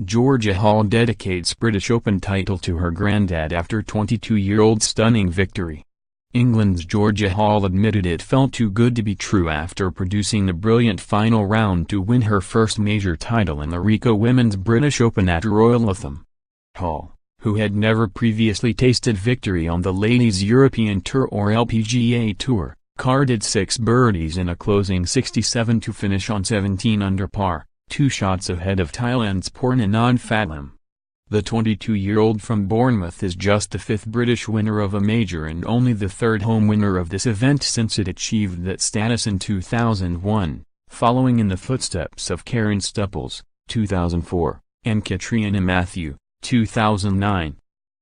Georgia Hall dedicates British Open title to her granddad after 22-year-old stunning victory. England's Georgia Hall admitted it felt too good to be true after producing the brilliant final round to win her first major title in the Ricoh Women's British Open at Royal Lytham. Hall, who had never previously tasted victory on the Ladies European Tour or LPGA Tour, carded 6 birdies in a closing 67 to finish on 17 under par, 2 shots ahead of Thailand's Pornanong Phatlum. The 22-year-old from Bournemouth is just the 5th British winner of a major and only the 3rd home winner of this event since it achieved that status in 2001, following in the footsteps of Karen Stupples, 2004, and Katrina Matthew, 2009.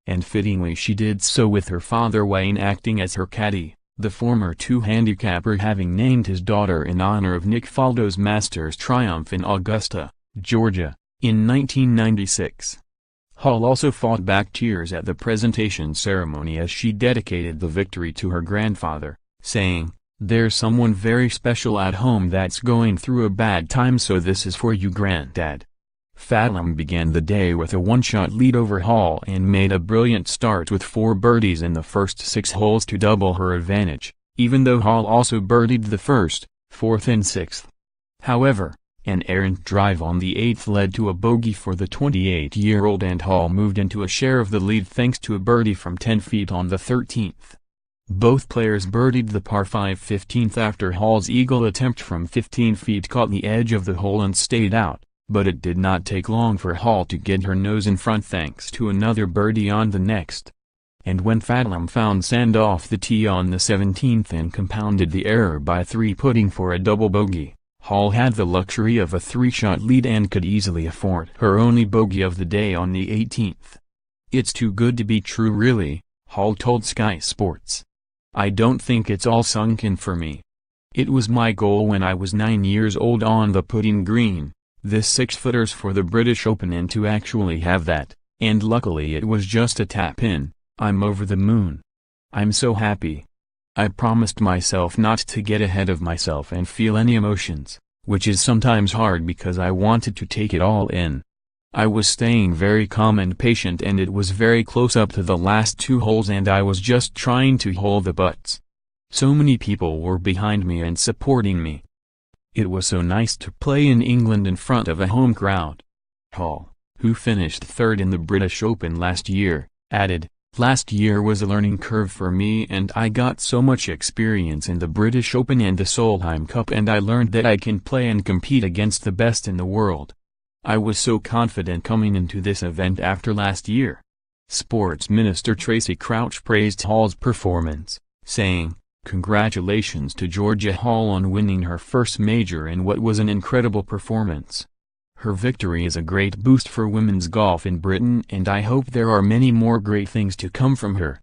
And fittingly she did so with her father Wayne acting as her caddy, the former 2-handicapper having named his daughter in honor of Nick Faldo's Masters triumph in Augusta, Georgia, in 1996. Hall also fought back tears at the presentation ceremony as she dedicated the victory to her grandfather, saying, "There's someone very special at home that's going through a bad time, so this is for you, Granddad." Phatlum began the day with a 1-shot lead over Hall and made a brilliant start with 4 birdies in the first 6 holes to double her advantage, even though Hall also birdied the 1st, 4th and 6th. However, an errant drive on the 8th led to a bogey for the 28-year-old and Hall moved into a share of the lead thanks to a birdie from 10 feet on the 13th. Both players birdied the par 5 15th after Hall's eagle attempt from 15 feet caught the edge of the hole and stayed out, but it did not take long for Hall to get her nose in front thanks to another birdie on the next. And when Phatlum found sand off the tee on the 17th and compounded the error by 3-putting for a double bogey, Hall had the luxury of a 3-shot lead and could easily afford her only bogey of the day on the 18th. "It's too good to be true really," Hall told Sky Sports. "I don't think it's all sunk in for me. It was my goal when I was 9 years old on the putting green, this 6-footers for the British Open, and to actually have that, and luckily it was just a tap-in, I'm over the moon. I'm so happy. I promised myself not to get ahead of myself and feel any emotions, which is sometimes hard because I wanted to take it all in. I was staying very calm and patient and it was very close up to the last 2 holes and I was just trying to hold the putts. So many people were behind me and supporting me. It was so nice to play in England in front of a home crowd." Hall, who finished 3rd in the British Open last year, added, "Last year was a learning curve for me and I got so much experience in the British Open and the Solheim Cup and I learned that I can play and compete against the best in the world. I was so confident coming into this event after last year." Sports Minister Tracy Crouch praised Hall's performance, saying, "Congratulations to Georgia Hall on winning her first major in what was an incredible performance. Her victory is a great boost for women's golf in Britain and I hope there are many more great things to come from her."